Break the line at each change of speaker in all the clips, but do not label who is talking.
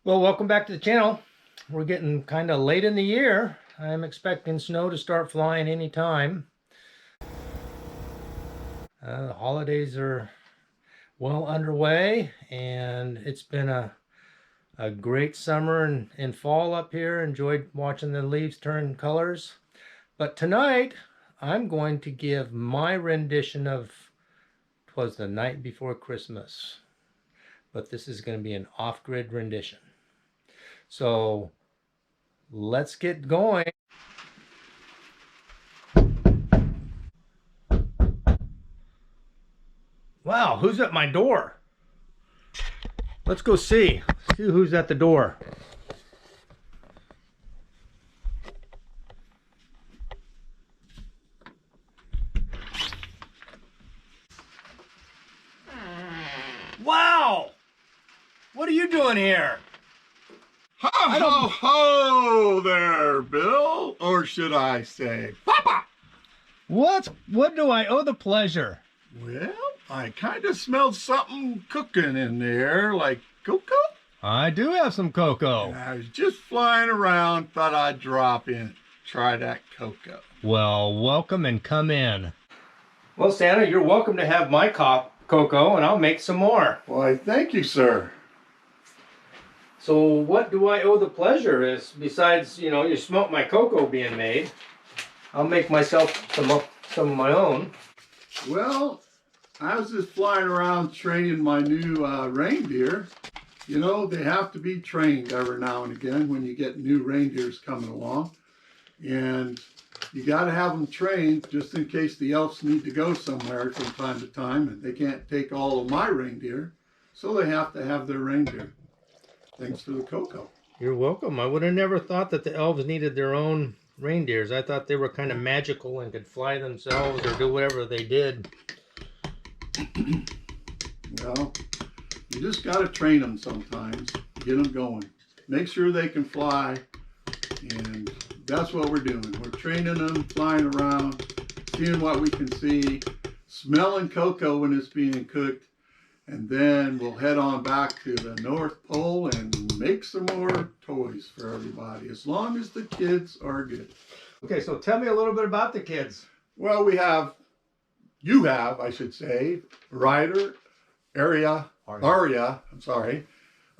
Well, welcome back to the channel. We're getting kind of late in the year. I'm expecting snow to start flying anytime. The holidays are well underway, and it's been a great summer and fall up here. Enjoyed watching the leaves turn colors. But tonight, I'm going to give my rendition of "'Twas the Night Before Christmas." But this is going to be an off-grid rendition. So let's get going. Wow, who's at my door? Let's go see who's at the door. Wow! What are you doing here?
Ho, ho, ho there, Bill. Or should I say, Papa?
What do I owe the pleasure?
Well, I kind of smelled something cooking in there, like cocoa.
I do have some cocoa.
I was just flying around, thought I'd drop in, try that cocoa.
Well, welcome and come in. Well, Santa, you're welcome to have my cocoa, and I'll make some more.
Why, thank you, sir.
So what do I owe the pleasure is, besides, you smelt my cocoa being made, I'll make myself some of my own.
Well, I was just flying around training my new reindeer. You know, they have to be trained every now and again when you get new reindeers coming along. And you got to have them trained just in case the elves need to go somewhere from time to time and they can't take all of my reindeer. So they have to have their reindeer. Thanks for the cocoa.
You're welcome. I would have never thought that the elves needed their own reindeers. I thought they were kind of magical and could fly themselves or do whatever they did.
Well, you just got to train them sometimes, get them going. Make sure they can fly, and that's what we're doing. We're training them, flying around, seeing what we can see, smelling cocoa when it's being cooked, and then we'll head on back to the North Pole and make some more toys for everybody, as long as the kids are good.
Okay, so tell me a little bit about the kids.
Well, you have, I should say, Ryder, Arya,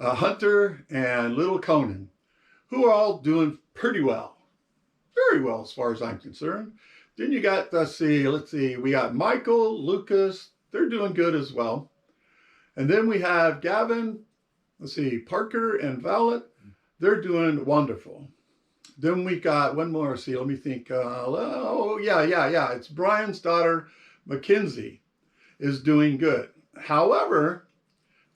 Hunter, and little Conan, who are all doing pretty well. Very well, as far as I'm concerned. Then you got, let's see, we got Michael, Lucas, they're doing good as well. And then we have Gavin, Parker and Violet, they're doing wonderful. Then we got one more, let me think, it's Brian's daughter, Mackenzie, is doing good. However,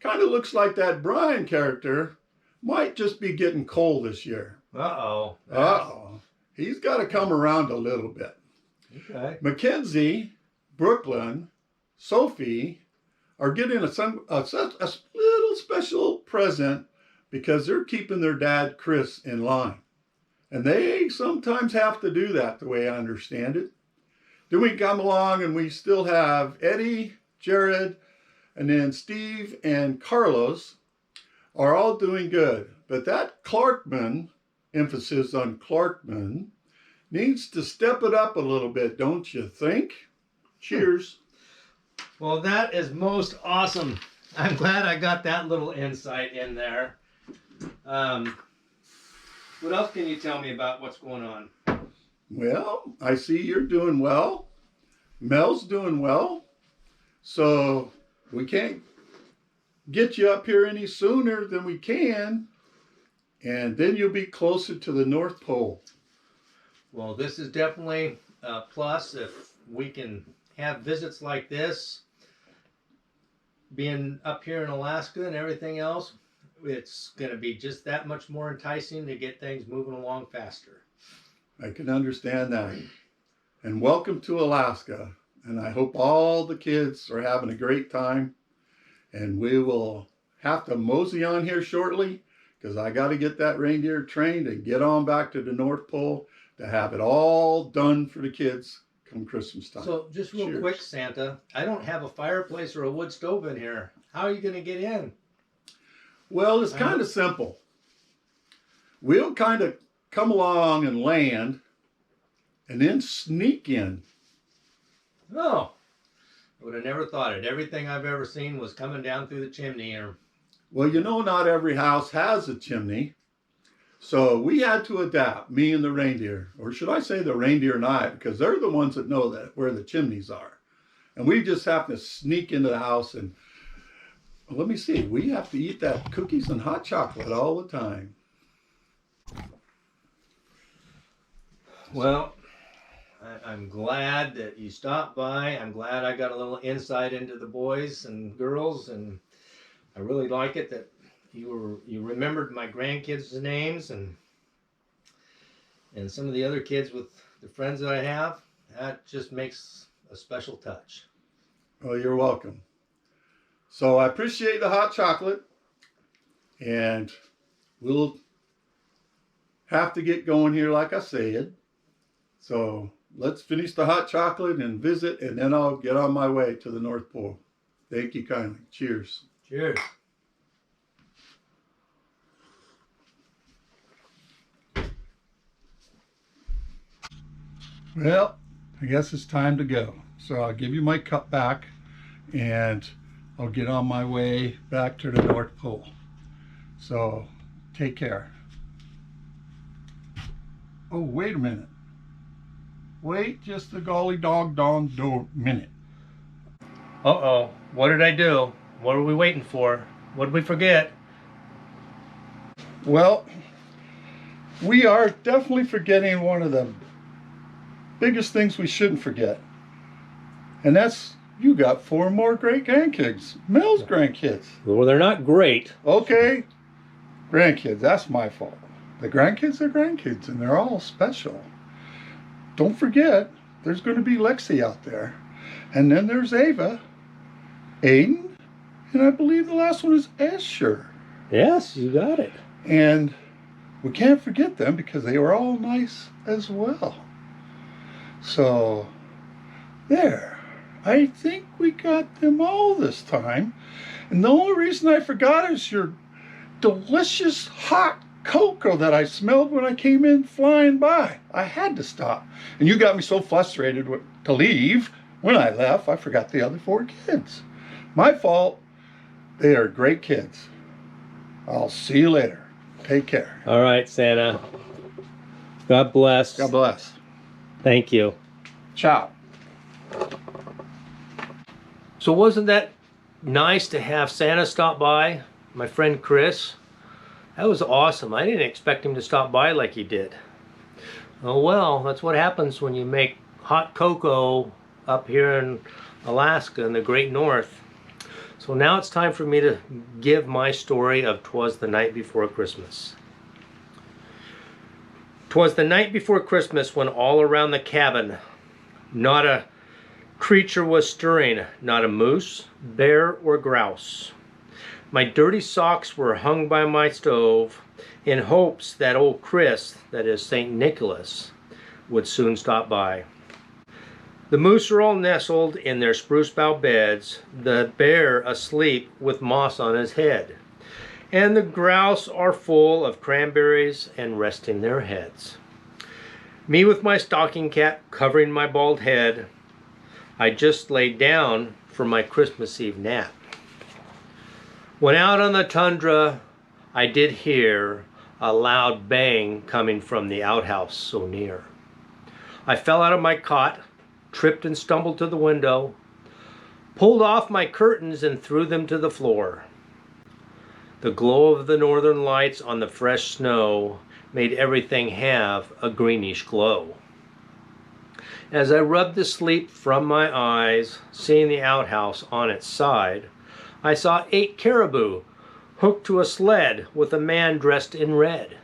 kind of looks like that Brian character might just be getting cold this year.
Uh-oh.
Uh-oh. He's got to come around a little bit.
Okay.
Mackenzie, Brooklyn, Sophie are getting a little special present because they're keeping their dad, Chris, in line. And they sometimes have to do that, the way I understand it. Then we come along and we still have Eddie, Jared, and then Steve and Carlos are all doing good. But that Clarkman, emphasis on Clarkman, needs to step it up a little bit, don't you think? Cheers.
Well, that is most awesome. I'm glad I got that little insight in there. What else can you tell me about what's going on?
Well, I see you're doing well. Mel's doing well. So we can't get you up here any sooner than we can. And then you'll be closer to the North Pole.
Well, this is definitely a plus if we can have visits like this. Being up here in Alaska and everything else, it's going to be just that much more enticing to get things moving along faster.
I can understand that. And welcome to Alaska. And I hope all the kids are having a great time. And we will have to mosey on here shortly because I got to get that reindeer trained and get on back to the North Pole to have it all done for the kids come Christmas time.
So just real quick, Santa, I don't have a fireplace or a wood stove in here. How are you going to get in?
Well, it's kind of simple. we'll kind of come along and land and then sneak in.
Oh, I would have never thought it. Everything I've ever seen was coming down through the chimney. Or
Well, you know, not every house has a chimney. So we had to adapt, me and the reindeer, or should I say the reindeer and I, because they're the ones that know that where the chimneys are. And we just happened to sneak into the house and let me see, we have to eat that cookies and hot chocolate all the time.
well, I'm glad that you stopped by. I'm glad I got a little insight into the boys and girls, and I really like it that you remembered my grandkids' names and some of the other kids with the friends that I have. That just makes a special touch.
Oh, you're welcome. So I appreciate the hot chocolate, and we'll have to get going here like I said. So let's finish the hot chocolate and visit, and then I'll get on my way to the North Pole. Thank you kindly. Cheers.
Cheers.
Well, I guess it's time to go. So I'll give you my cup back and I'll get on my way back to the North Pole. So take care. Oh, wait a minute. Wait just a golly dog minute.
Uh-oh. What did I do? What are we waiting for? What did we forget?
Well, we are definitely forgetting one of the biggest things we shouldn't forget. And that's, you got 4 more great grandkids. Mel's grandkids.
Well, they're not great.
Okay, grandkids, that's my fault. The grandkids are grandkids and they're all special. Don't forget, there's going to be Lexi out there. And then there's Ava, Aiden, and I believe the last one is Asher.
Yes, you got it.
And we can't forget them because they were all nice as well. So, there. I think we got them all this time. And the only reason I forgot is your delicious hot cocoa that I smelled when I came in flying by. I had to stop. And you got me so frustrated to leave. When I left, I forgot the other 4 kids. My fault. They are great kids. I'll see you later. Take care.
All right, Santa. God bless.
God bless.
Thank you.
Ciao.
So wasn't that nice to have Santa stop by? My friend Chris. That was awesome. I didn't expect him to stop by like he did. Oh well, that's what happens when you make hot cocoa up here in Alaska in the Great North. So now it's time for me to give my story of 'Twas the Night Before Christmas. 'Twas the night before Christmas when all around the cabin not a creature was stirring, not a moose, bear, or grouse. My dirty socks were hung by my stove in hopes that old Chris, that is St. Nicholas, would soon stop by. The moose are all nestled in their spruce bough beds, the bear asleep with moss on his head, and the grouse are full of cranberries and resting their heads. Me with my stocking cap covering my bald head, I just laid down for my Christmas Eve nap. When out on the tundra, I did hear a loud bang coming from the outhouse so near. I fell out of my cot, tripped and stumbled to the window, pulled off my curtains and threw them to the floor. The glow of the northern lights on the fresh snow made everything have a greenish glow. As I rubbed the sleep from my eyes, seeing the outhouse on its side, I saw 8 caribou hooked to a sled with a man dressed in red.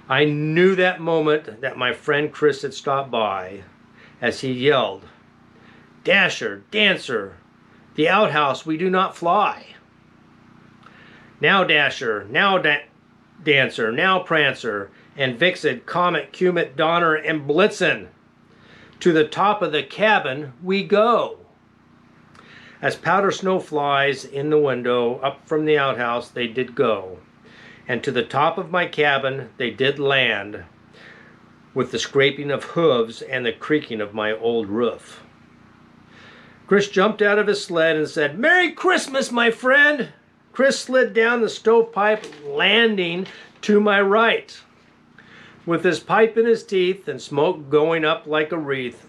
I knew that moment that my friend Chris had stopped by as he yelled, "Dasher, Dancer, the outhouse we do not fly. Now Dasher, now Dancer, now Prancer, and Vixen, Comet, Comet, Donner, and Blitzen. To the top of the cabin we go." As powder snow flies in the window, up from the outhouse they did go. and to the top of my cabin they did land, with the scraping of hooves and the creaking of my old roof. Chris jumped out of his sled and said, "Merry Christmas, my friend!" Chris slid down the stovepipe, landing to my right. With his pipe in his teeth and smoke going up like a wreath,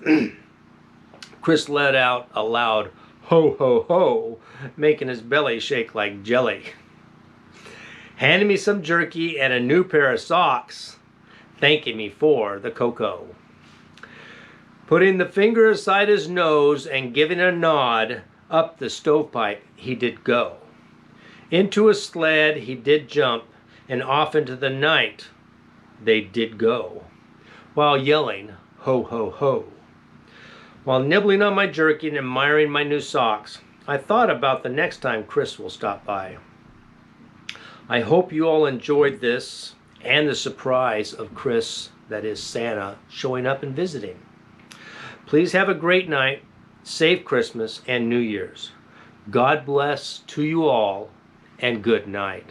Chris let out a loud ho ho ho, making his belly shake like jelly. Handing me some jerky and a new pair of socks, thanking me for the cocoa. Putting the finger aside his nose and giving a nod, up the stovepipe he did go. Into a sled he did jump, and off into the night they did go, while yelling ho ho ho. While nibbling on my jerky and admiring my new socks, I thought about the next time Chris will stop by. I hope you all enjoyed this and the surprise of Chris, that is Santa, showing up and visiting. Please have a great night, safe Christmas and New Year's. God bless to you all, and good night.